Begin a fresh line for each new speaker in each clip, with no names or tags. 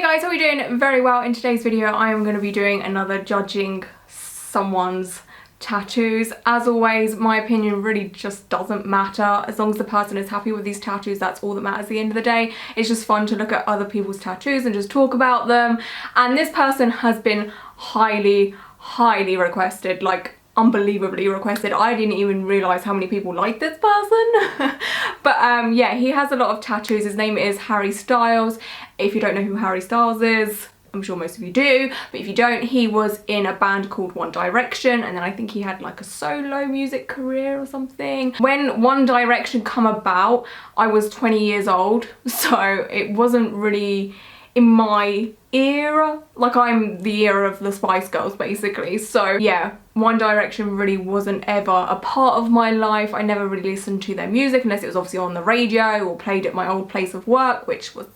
Hey guys, how are we doing? Very well. In today's video I am going to be doing another judging someone's tattoos. As always, my opinion really just doesn't matter. As long as the person is happy with these tattoos, that's all that matters at the end of the day. It's just fun to look at other people's tattoos and just talk about them. And this person has been highly requested, like unbelievably requested. I didn't even realise how many people like this person. But yeah, he has a lot of tattoos. His name is Harry Styles. If you don't know who Harry Styles is, I'm sure most of you do, but if you don't, he was in a band called One Direction, and then I think he had like a solo music career or something. When One Direction come about, I was 20 years old, so it wasn't really in my era. Like, I'm the era of the Spice Girls basically, so yeah, One Direction really wasn't ever a part of my life. I never really listened to their music unless it was obviously on the radio or played at my old place of work, which was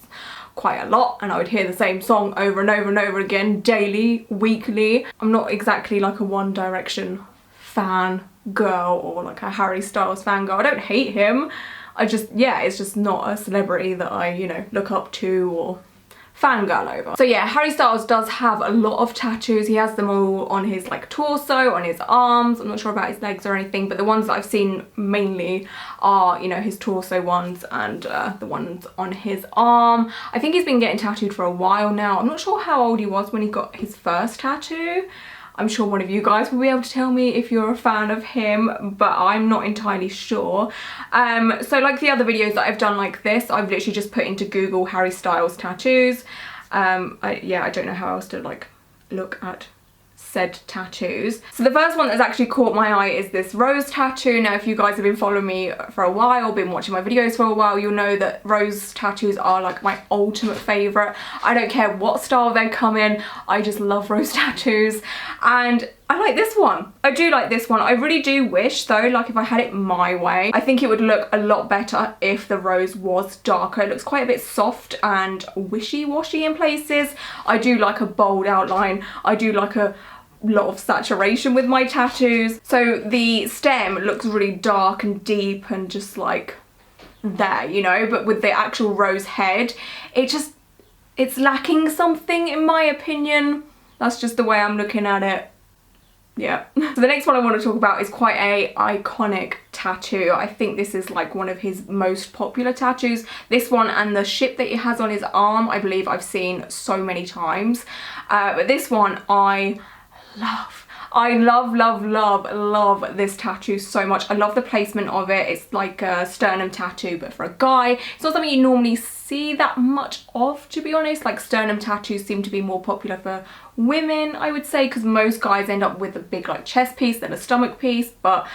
quite a lot, and I would hear the same song over and over and over again, daily, weekly. I'm not exactly like a One Direction fan girl or like a Harry Styles fan girl. I don't hate him, I just, yeah, it's just not a celebrity that I, you know, look up to or fangirl over. So yeah, Harry Styles does have a lot of tattoos. He has them all on his like torso, on his arms. I'm not sure about his legs or anything, but the ones that I've seen mainly are, you know, his torso ones and the ones on his arm. I think he's been getting tattooed for a while now. I'm not sure how old he was when he got his first tattoo. I'm sure one of you guys will be able to tell me if you're a fan of him, but I'm not entirely sure. So like the other videos that I've done like this, I've literally just put into Google Harry Styles tattoos. Yeah, I don't know how else to like look at said tattoos. So the first one that's actually caught my eye is this rose tattoo. Now, if you guys have been following me for a while, been watching my videos for a while, you'll know that rose tattoos are like my ultimate favourite. I don't care what style they come in, I just love rose tattoos. And I like this one. I do like this one. I really do wish though, like if I had it my way, I think it would look a lot better if the rose was darker. It looks quite a bit soft and wishy-washy in places. I do like a bold outline. I do like a lot of saturation with my tattoos. So the stem looks really dark and deep and just like there, you know, but with the actual rose head, it's lacking something in my opinion. That's just the way I'm looking at it. Yeah. So the next one I want to talk about is quite a iconic tattoo. I think this is like one of his most popular tattoos. This one and the ship that he has on his arm, I believe I've seen so many times. But this one I love. I love this tattoo so much. I love the placement of it. It's like a sternum tattoo but for a guy. It's not something you normally see that much of, to be honest. Like, sternum tattoos seem to be more popular for women, I would say, because most guys end up with a big like chest piece then a stomach piece. But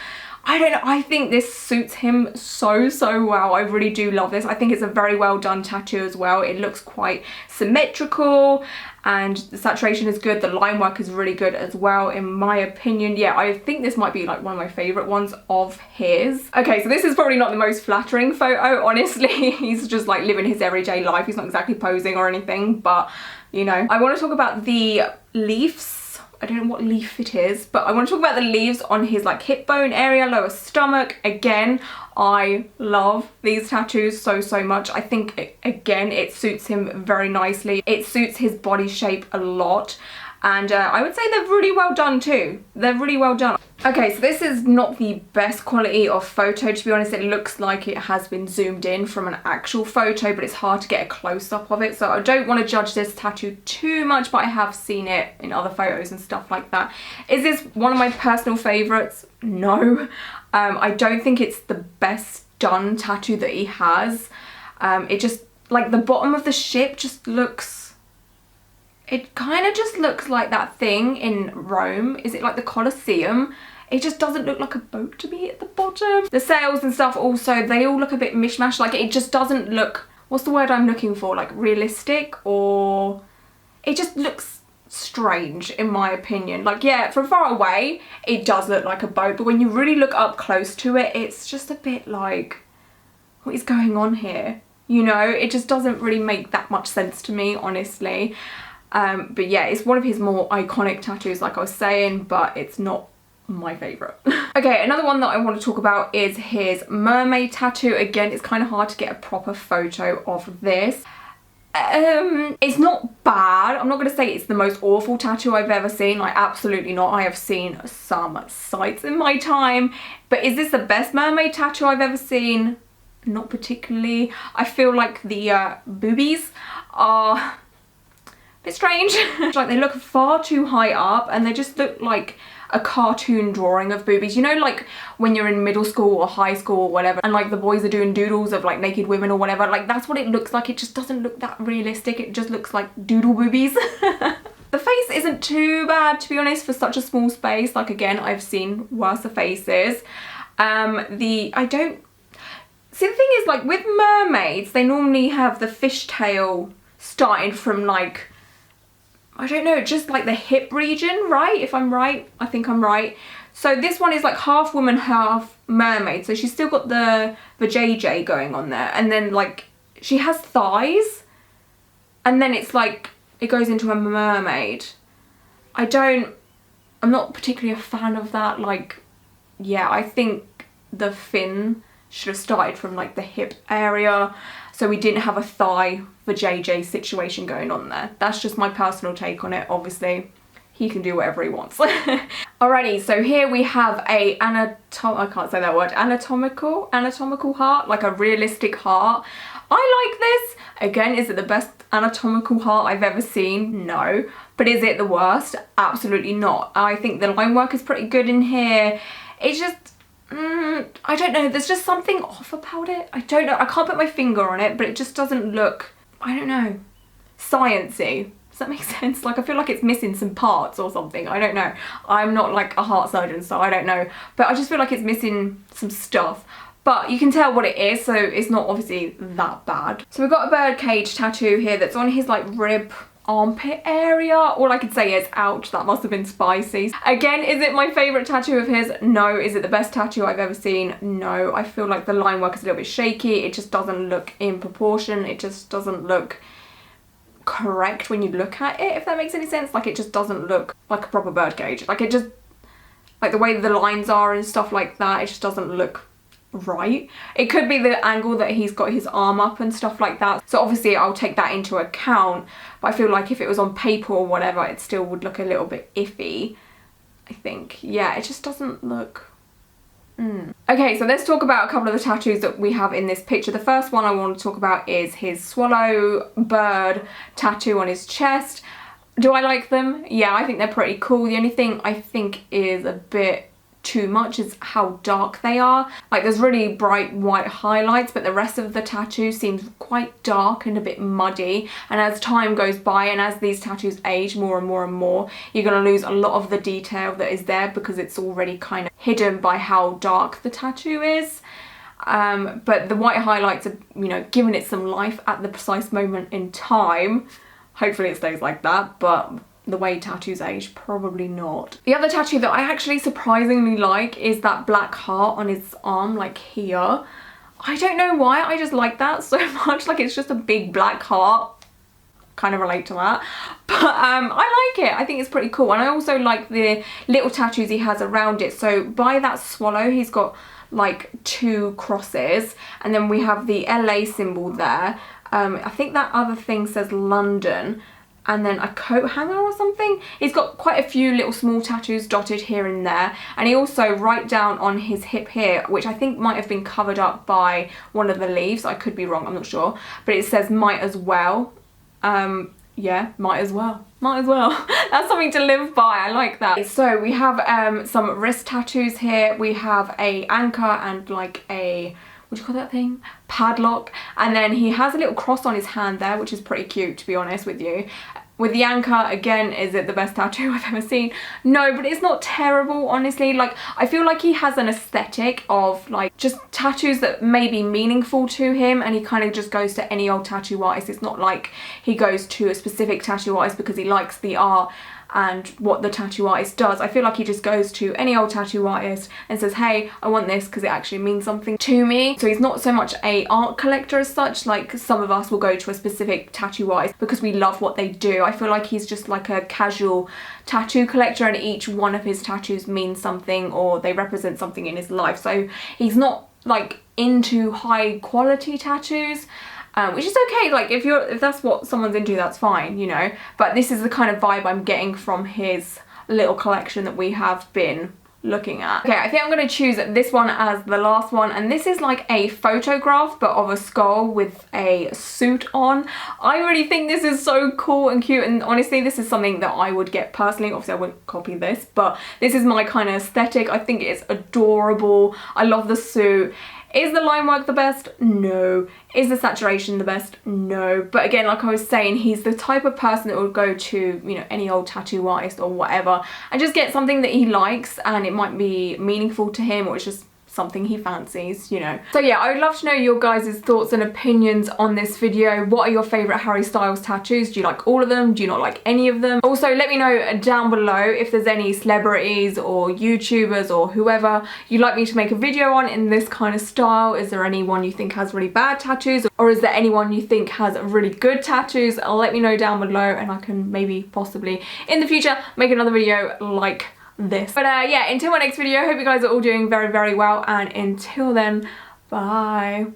I don't know, I think this suits him so well. I really do love this. I think it's a very well done tattoo as well. It looks quite symmetrical and the saturation is good. The line work is really good as well, in my opinion. Yeah, I think this might be like one of my favourite ones of his. Okay, so this is probably not the most flattering photo, honestly. He's just like living his everyday life. He's not exactly posing or anything, but you know. I want to talk about the leaves. I don't know what leaf it is, but I want to talk about the leaves on his like hip bone area, lower stomach. Again, I love these tattoos so much. I think again it suits him very nicely. It suits his body shape a lot, and I would say they're really well done too. They're really well done. Okay, so this is not the best quality of photo, to be honest. It looks like it has been zoomed in from an actual photo, but it's hard to get a close-up of it, so I don't want to judge this tattoo too much, but I have seen it in other photos and stuff like that. Is this one of my personal favourites? No. I don't think it's the best done tattoo that he has. It just, like, the bottom of the ship just looks... It kind of just looks like that thing in Rome. Is it like the Colosseum? It just doesn't look like a boat to me at the bottom. The sails and stuff also, they all look a bit mishmash. Like, it just doesn't look, what's the word I'm looking for? Like, realistic, or it just looks strange in my opinion. Like, yeah, from far away it does look like a boat, but when you really look up close to it, it's just a bit like, what is going on here? You know, it just doesn't really make that much sense to me, honestly. But yeah, it's one of his more iconic tattoos, like I was saying, but it's not my favourite. Okay, another one that I want to talk about is his mermaid tattoo. Again, it's kind of hard to get a proper photo of this. It's not I'm not going to say it's the most awful tattoo I've ever seen. Like, absolutely not. I have seen some sights in my time. But is this the best mermaid tattoo I've ever seen? Not particularly. I feel like the boobies are a bit strange. Like, they look far too high up and they just look like a cartoon drawing of boobies. You know, like when you're in middle school or high school or whatever, and like the boys are doing doodles of like naked women or whatever. Like, that's what it looks like. It just doesn't look that realistic. It just looks like doodle boobies. The face isn't too bad, to be honest, for such a small space. Like, again, I've seen worse faces. See, the thing is, like, with mermaids, they normally have the fishtail starting from, like, I don't know, just like the hip region, right? If I'm right, I think I'm right. So this one is like half woman, half mermaid. So she's still got the JJ going on there. And then, like, she has thighs. And then it's like, it goes into a mermaid. I'm not particularly a fan of that. Like, yeah, I think the fin should have started from like the hip area, so we didn't have a thigh for JJ situation going on there. That's just my personal take on it. Obviously, he can do whatever he wants. Alrighty, so here we have a anatomical heart, like a realistic heart. I like this. Again, is it the best anatomical heart I've ever seen? No. But is it the worst? Absolutely not. I think the line work is pretty good in here. It's just, I don't know, there's just something off about it. I don't know, I can't put my finger on it, but it just doesn't look, I don't know, sciencey. Does that make sense? Like, I feel like it's missing some parts or something. I don't know. I'm not like a heart surgeon, so I don't know. But I just feel like it's missing some stuff. But you can tell what it is, so it's not obviously that bad. So we've got a bird cage tattoo here that's on his like rib armpit area. All I could say is, ouch, that must have been spicy. Again, is it my favourite tattoo of his? No. Is it the best tattoo I've ever seen? No. I feel like the line work is a little bit shaky. It just doesn't look in proportion. It just doesn't look correct when you look at it, if that makes any sense. Like, it just doesn't look like a proper bird cage. Like, it just, like the way the lines are and stuff like that, it just doesn't look right. It could be the angle that he's got his arm up and stuff like that, so obviously I'll take that into account, but I feel like if it was on paper or whatever, it still would look a little bit iffy, I think. Yeah, it just doesn't look Okay, so let's talk about a couple of the tattoos that we have in this picture. The first one I want to talk about is his swallow bird tattoo on his chest. Do I like them? Yeah, I think they're pretty cool. The only thing I think is a bit too much is how dark they are. Like, there's really bright white highlights, but the rest of the tattoo seems quite dark and a bit muddy. And as time goes by and as these tattoos age more and more and more, you're going to lose a lot of the detail that is there because it's already kind of hidden by how dark the tattoo is. But the white highlights are, you know, giving it some life at the precise moment in time. Hopefully it stays like that, but the way tattoos age, probably not. The other tattoo that I actually surprisingly like is that black heart on his arm, like here. I don't know why, I just like that so much. Like, it's just a big black heart. Kind of relate to that. But I like it. I think it's pretty cool. And I also like the little tattoos he has around it. So by that swallow, he's got like 2 crosses. And then we have the LA symbol there. I think that other thing says London. And then a coat hanger or something. He's got quite a few little small tattoos dotted here and there. And he also, right down on his hip here, which I think might have been covered up by one of the leaves, I could be wrong, I'm not sure, but it says might as well. Yeah, might as well. Might as well. That's something to live by. I like that. So we have some wrist tattoos here. We have a anchor and like a, what do you call that thing? Padlock. And then he has a little cross on his hand there, which is pretty cute, to be honest with you. With the anchor, again, is it the best tattoo I've ever seen? No, but it's not terrible, honestly. Like, I feel like he has an aesthetic of like just tattoos that may be meaningful to him, and he kind of just goes to any old tattoo artist. It's not like he goes to a specific tattoo artist because he likes the art and what the tattoo artist does. I feel like he just goes to any old tattoo artist and says, hey, I want this because it actually means something to me. So he's not so much a art collector as such. Like, some of us will go to a specific tattoo artist because we love what they do. I feel like he's just like a casual tattoo collector, and each one of his tattoos means something or they represent something in his life. So he's not like into high quality tattoos. which is okay. Like if that's what someone's into, that's fine, you know. But this is the kind of vibe I'm getting from his little collection that we have been looking at. Okay, I think I'm going to choose this one as the last one, and this is like a photograph but of a skull with a suit on. I really think this is so cool and cute, and honestly this is something that I would get personally. Obviously I wouldn't copy this, but this is my kind of aesthetic. I think it's adorable. I love the suit. Is the line work the best? No. Is the saturation the best? No. But again, like I was saying, he's the type of person that would go to, you know, any old tattoo artist or whatever and just get something that he likes, and it might be meaningful to him, or it's just something he fancies, you know. So yeah, I would love to know your guys' thoughts and opinions on this video. What are your favourite Harry Styles tattoos? Do you like all of them? Do you not like any of them? Also, let me know down below if there's any celebrities or YouTubers or whoever you'd like me to make a video on in this kind of style. Is there anyone you think has really bad tattoos, or is there anyone you think has really good tattoos? Let me know down below, and I can maybe possibly in the future make another video like this. But yeah, until my next video, I hope you guys are all doing very, very well, and until then, bye.